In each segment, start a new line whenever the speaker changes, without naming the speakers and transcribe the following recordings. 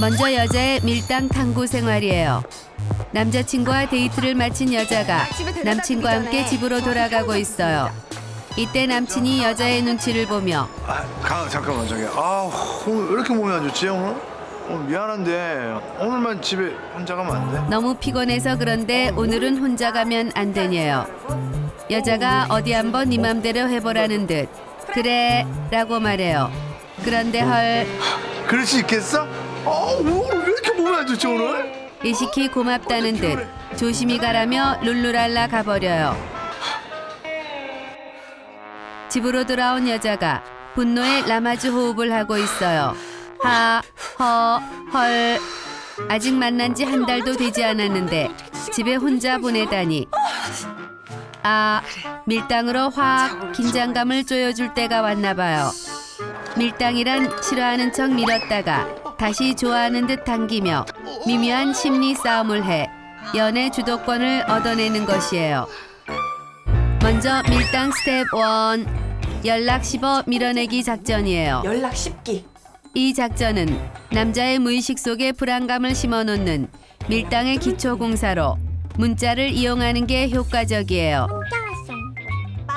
먼저 여자의 밀당 탐구 생활이에요. 남자친구와 데이트를 마친 여자가 남친과 함께 집으로 돌아가고 있어요. 이때 남친이 여자의 눈치를 보며
잠깐만 저기. 오늘 왜 이렇게 몸이 안 좋지 오늘? 미안한데 오늘만 집에 혼자 가면 안 돼?
너무 피곤해서 그런데 오늘은 혼자 가면 안 되냐요. 여자가 어디 한번 네 맘대로 해보라는 듯 그래 라고 말해요. 그런데 헐
그럴 수 있겠어? 오늘 왜 이렇게 몸이 안 좋지 오늘?
이시키 고맙다는 듯 조심히 가라며 룰루랄라 가버려요. 집으로 돌아온 여자가 분노의 라마즈 호흡을 하고 있어요. 하, 허, 헐. 아직 만난 지 한 달도 되지 않았는데 집에 혼자 보내다니. 밀당으로 확 긴장감을 쪼여줄 때가 왔나 봐요. 밀당이란 싫어하는 척 밀었다가 다시 좋아하는 듯 당기며 미묘한 심리 싸움을 해 연애 주도권을 얻어내는 것이에요. 먼저 밀당 스텝 1, 연락 씹어 밀어내기 작전이에요.
연락 씹기.
이 작전은 남자의 무의식 속에 불안감을 심어놓는 밀당의 기초 공사로 문자를 이용하는 게 효과적이에요.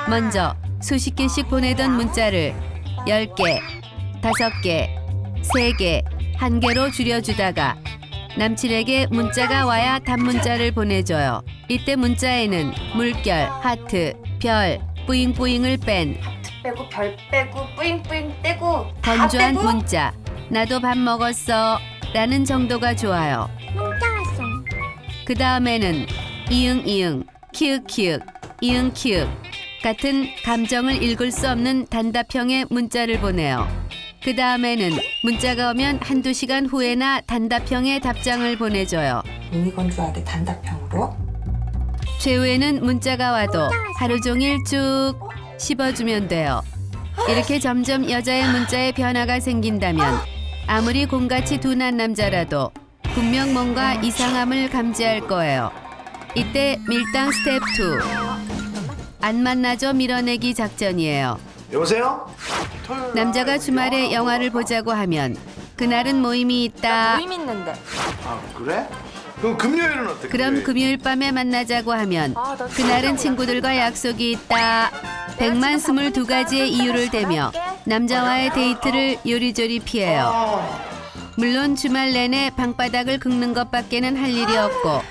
먼저 수십 개씩 보내던 문자를 10개, 5개, 3개, 1개로 줄여주다가 남친에게 문자가 와야 단문자를 보내줘요. 이때 문자에는 물결, 하트, 별, 뿌잉뿌잉을 뺀
빼고 별 빼고 뿌잉뿌잉 떼고 다
건조한
빼고.
문자 나도 밥 먹었어 라는 정도가 좋아요. 그 다음에는 이응이응, 키읔키읔, 이응키읔 같은 감정을 읽을 수 없는 단답형의 문자를 보내요. 그 다음에는 문자가 오면 한두 시간 후에나 단답형의 답장을 보내줘요.
몸이 건조하게 단답형으로.
최후에는 문자가 와도 하루 종일 쭉 씹어주면 돼요. 이렇게 점점 여자의 문자에 변화가 생긴다면 아무리 공같이 둔한 남자라도 분명 뭔가 이상함을 감지할 거예요. 이때 밀당 스텝 2, 안 만나죠 밀어내기 작전이에요.
여보세요?
남자가 주말에 영화를 보자고 하면 그날은 모임이 있다.
모임 있는데.
그래? 그럼 금요일은 어때?
그럼 금요일 밤에 만나자고 하면 그날은 친구들과 약속이 있다. 122가지의 이유를 대며 남자와의 데이트를 요리조리 피해요. 물론 주말 내내 방바닥을 긁는 것밖에는 할 일이 없고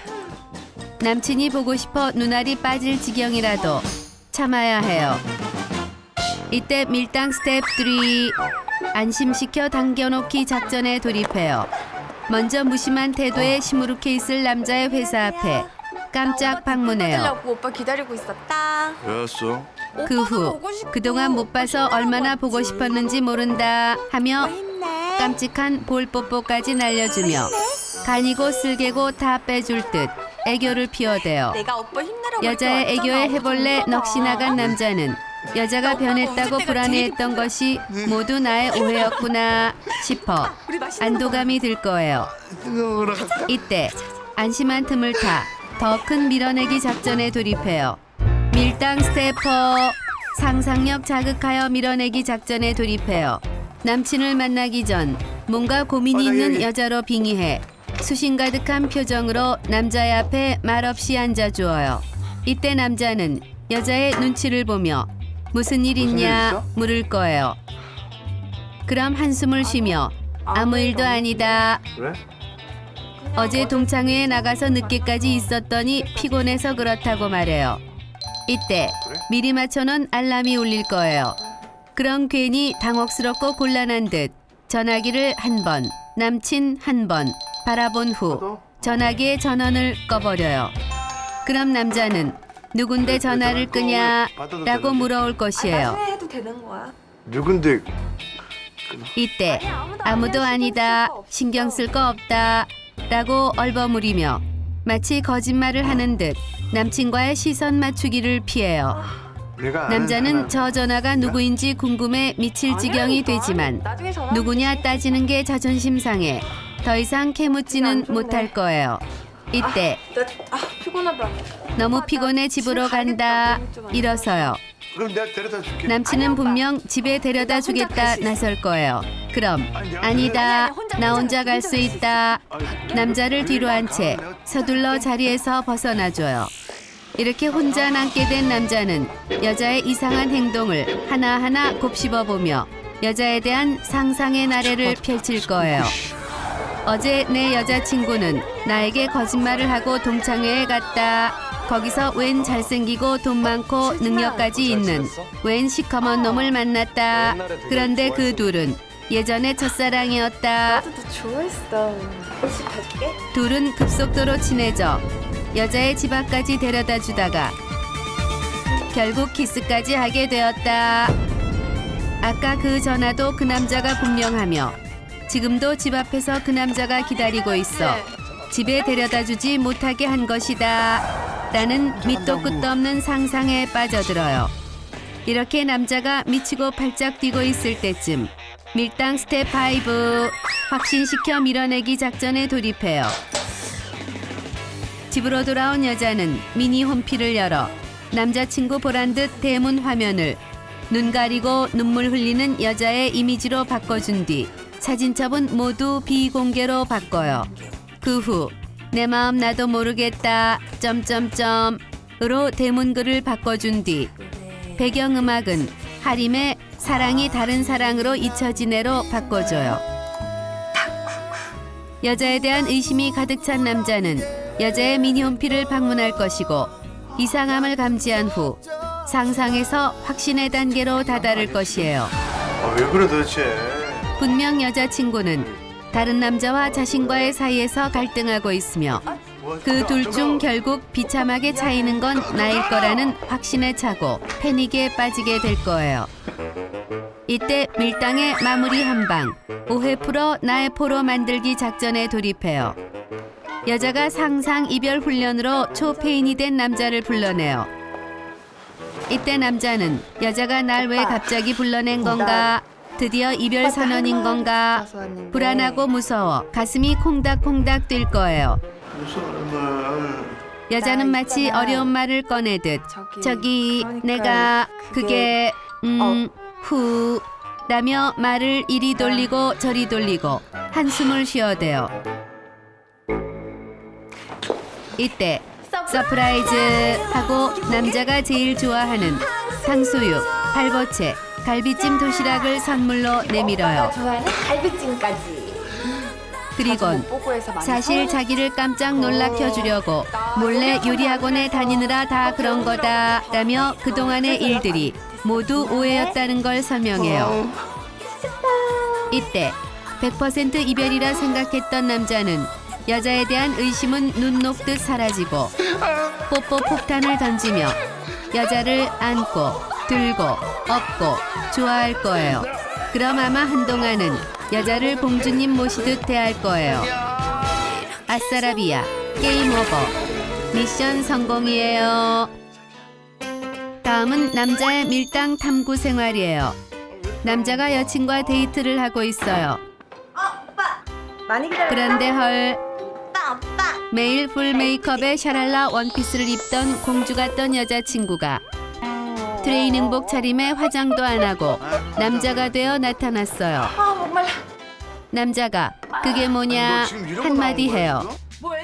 남친이 보고 싶어 눈알이 빠질 지경이라도 참아야 해요. 이때 밀당 스텝 3, 안심시켜 당겨놓기 작전에 돌입해요. 먼저 무심한 태도에 시무룩해 있을 남자의 회사 앞에 깜짝 방문해요.
받으려고 오빠 기다리고 있었다.
왜였어?
그 후 그동안 못 봐서 얼마나 보고 싶었는지 모른다 하며 깜찍한 볼뽀뽀까지 날려주며 간이고 쓸개고 다 빼줄 듯 애교를 피워대요.
내가 오빠 힘내라고
여자의
이렇게
애교에
왔잖아.
해볼래 넋이 나간 남자는 여자가 변했다고 불안해했던 것이 모두 나의 오해였구나 싶어 안도감이 들 거예요. 이때 안심한 틈을 타 더 큰 밀어내기 작전에 돌입해요. 밀당 스텝 4, 상상력 자극하여 밀어내기 작전에 돌입해요. 남친을 만나기 전 뭔가 고민이 있는 여자로 빙의해 수심 가득한 표정으로 남자의 앞에 말없이 앉아주어요. 이때 남자는 여자의 눈치를 보며 무슨 일 있냐 물을 거예요. 그럼 한숨을 쉬며 아무 일도 아니다.
그래?
어제 동창회에 나가서 늦게까지 있었더니 피곤해서 그렇다고 말해요. 이때 미리 맞춰놓은 알람이 울릴 거예요. 그럼 괜히 당혹스럽고 곤란한 듯 전화기를 한 번, 남친 한 번 바라본 후 전화기의 전원을 꺼버려요. 그럼 남자는 누군데 전화를 끄냐 라고 물어올 것이에요.
나중에 해도 되는 거야.
누군데?
이때 아무도 아니다, 신경 쓸 거 없다 라고 얼버무리며 마치 거짓말을 하는 듯 남친과의 시선 맞추기를 피해요. 남자는 저 전화가 누구인지 궁금해 미칠 지경이 되지만
나중에 전화.
누구냐 따지는 게 자존심 상해 더 이상 캐묻지는 못할 거예요. 이때
피곤하다.
너무 피곤해 집으로 간다 일어서요.
그럼 내가 데려다 줄게.
남친은 분명 집에 데려다 주겠다 나설 거예요. 그럼 아니다. 나 혼자 갈 수 있다. 남자를 뒤로 한 채 서둘러 자리에서 벗어나줘요. 이렇게 혼자 남게 된 남자는 여자의 이상한 행동을 하나하나 곱씹어보며 여자에 대한 상상의 나래를 펼칠 거예요. 어제 내 여자친구는 나에게 거짓말을 하고 동창회에 갔다. 거기서 웬 잘생기고 돈 많고 능력까지 있는 웬 시커먼 놈을 만났다. 그런데 그 둘은 예전의 첫사랑이었다.
나도 너 좋아했어. 집 갈게.
둘은 급속도로 친해져 여자의 집 앞까지 데려다 주다가 결국 키스까지 하게 되었다. 아까 그 전화도 그 남자가 분명하며 지금도 집 앞에서 그 남자가 기다리고 있어 집에 데려다 주지 못하게 한 것이다. 라는 밑도 끝도 없는 상상에 빠져들어요. 이렇게 남자가 미치고 팔짝 뛰고 있을 때쯤 밀당 스텝 5 확신시켜 밀어내기 작전에 돌입해요. 집으로 돌아온 여자는 미니 홈피를 열어 남자친구 보란 듯 대문 화면을 눈 가리고 눈물 흘리는 여자의 이미지로 바꿔준 뒤 사진첩은 모두 비공개로 바꿔요. 그 후 내 마음 나도 모르겠다 으로 대문글을 바꿔준 뒤 배경음악은 하림의 사랑이 다른 사랑으로 잊혀지네로 바꿔줘요. 여자에 대한 의심이 가득 찬 남자는 여자의 미니홈피를 방문할 것이고 이상함을 감지한 후 상상에서 확신의 단계로 다다를 것이에요.
왜 그래 도대체?
분명 여자친구는 다른 남자와 자신과의 사이에서 갈등하고 있으며 그 둘 중 결국 비참하게 차이는 건 나일 거라는 확신에 차고 패닉에 빠지게 될 거예요. 이때 밀당의 마무리 한 방, 오해 풀어 나의 포로 만들기 작전에 돌입해요. 여자가 상상 이별 훈련으로 초페인이 된 남자를 불러내요. 이때 남자는 여자가 날 왜 갑자기 불러낸 건가? 드디어 이별 선언인 건가? 불안하고 무서워 가슴이 콩닥콩닥 뛸 거예요.
무슨 말?
여자는 마치 어려운 말을 꺼내듯 저기 내가 그게 후 라며 말을 이리 돌리고 저리 돌리고 한숨을 쉬어대요. 이때 서프라이즈 하고 남자가 제일 좋아하는 탕수육, 발버채, 갈비찜 도시락을 선물로 내밀어요.
좋아하는 갈비찜까지.
그리곤 사실 자기를 깜짝 놀라켜 주려고 몰래 요리학원에 다니느라 다 그런 거다 라며 그동안의 일들이 모두 오해였다는 걸 설명해요. 이때 100% 이별이라 생각했던 남자는 여자에 대한 의심은 눈 녹듯 사라지고 뽀뽀 폭탄을 던지며 여자를 안고 들고 업고 좋아할 거예요. 그럼 아마 한동안은 여자를 공주님 모시듯 대할 거예요. 아싸라비아 게임 오버. 미션 성공이에요. 다음은 남자의 밀당 탐구 생활이에요. 남자가 여친과 데이트를 하고 있어요.
오빠 많이 기다렸어.
그런데 헐,
오빠.
매일 풀 메이크업에 샤랄라 원피스를 입던 공주 같던 여자친구가 트레이닝복 차림에 화장도 안 하고 남자가 되어 나타났어요.
목말라.
남자가 그게 뭐냐 한마디 해요.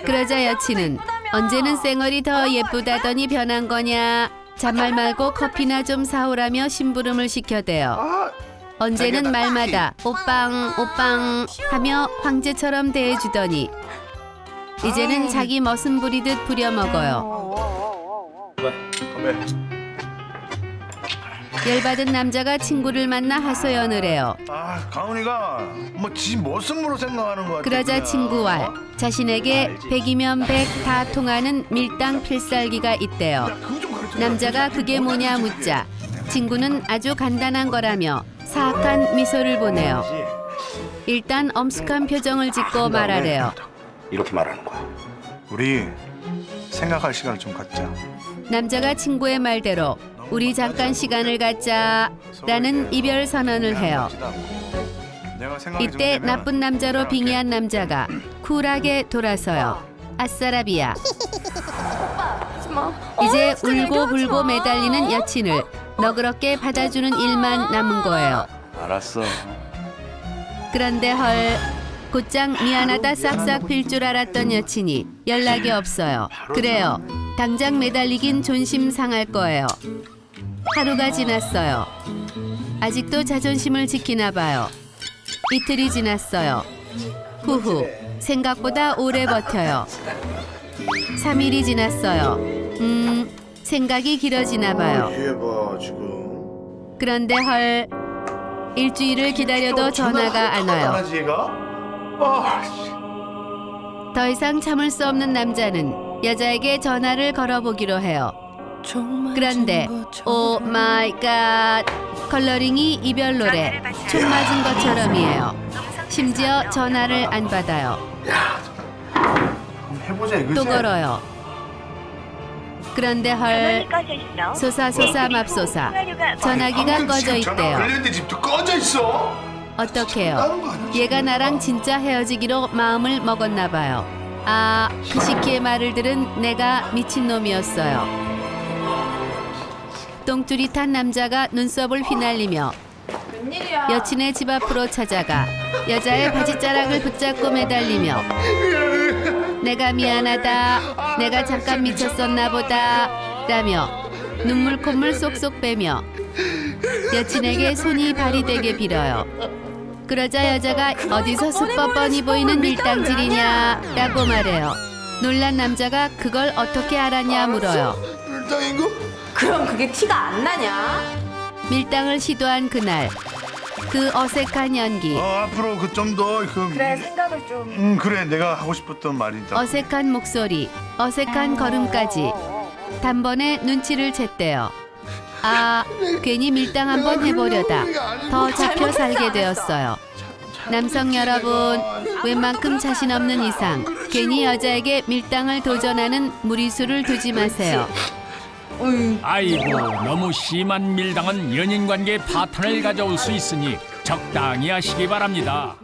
그러자 여친은 언제는 쌩얼이 더 예쁘다더니 변한 거냐, 잔말 말고 커피나 좀 사오라며 심부름을 시켜대요. 언제는 말마다 오빵 오빵 하며 황제처럼 대해주더니 이제는 자기 머슴 부리듯 부려먹어요. 열받은 남자가 친구를 만나 하소연을 해요.
가은이가 뭐 지 모습으로 생각하는 거 같아.
그러자
그냥.
친구와 자신에게 100이면 100 다 통하는 밀당 필살기가 있대요.
그거 좀 가르쳐.
남자가 그게 뭐냐 묻자 친구는 아주 간단한 거라며 사악한 미소를 보내요. 일단 엄숙한 표정을 짓고 말하래요.
이렇게 말하는 거야.
우리 생각할 시간을 좀 갖자.
남자가 친구의 말대로 우리 잠깐 시간을 갖자 라는 이별 선언을 해요. 이때 나쁜 남자로 빙의한 남자가 쿨하게 돌아서요. 아싸라비아. 이제 울고 불고 매달리는 여친을 너그럽게 받아주는 일만 남은 거예요.
알았어.
그런데 헐, 곧장 미안하다 싹싹 빌 줄 알았던 여친이 연락이 없어요. 그래요. 당장 매달리긴 존심 상할 거예요. 하루가 지났어요. 아직도 자존심을 지키나 봐요. 이틀이 지났어요. 후후, 생각보다 오래 버텨요. 3일이 지났어요. 생각이 길어지나 봐요.
뒤에 봐 지금.
그런데 헐, 일주일을 기다려도 전화가 안 와요.
하지 얘가? 아, 씨.
더 이상 참을 수 없는 남자는 여자에게 전화를 걸어보기로 해요. 그런데 오 마이 갓, 컬러링이 이별 노래 총 맞은 것처럼이에요. 심지어 전화를 안 받아요.
한번 해보자 이거지.
또 걸어요. 그런데 헐, 쏘사쏘사 맙쏘사, 전화기가 꺼져 있대요.
걸렸는데 집도 꺼져 있어.
어떡해요? 얘가 나랑 진짜 헤어지기로 마음을 먹었나 봐요. 아, 그 시키의 말을 들은 내가 미친놈이었어요. 똥줄이 탄 남자가 눈썹을 휘날리며
웬일이야?
여친의 집 앞으로 찾아가 여자의 바지자락을 붙잡고 매달리며 내가 미안하다, 내가 잠깐 미쳤었나 보다 라며 눈물 콧물 쏙쏙 빼며 여친에게 손이 발이 되게 빌어요. 그러자 여자가 어디서 수법 뻔히 보이는 밀당질이냐 라고 말해요. 놀란 남자가 그걸 어떻게 알았냐 물어요.
밀당인 거?
그럼 그게 티가 안 나냐?
밀당을 시도한 그날, 그 어색한 연기,
앞으로 그 좀 더 그.
그래 생각을 좀.
그래 내가 하고 싶었던 말이다.
어색한 목소리, 어색한 걸음까지 단번에 눈치를 챘대요. 아, 괜히 밀당 한번 해보려다 더 잡혀 살게 되었어요. 남성 여러분, 웬만큼 자신 없는 이상 괜히 여자에게 밀당을 도전하는 무리수를 두지 마세요.
아이고, 너무 심한 밀당은 연인 관계에 파탄을 가져올 수 있으니 적당히 하시기 바랍니다.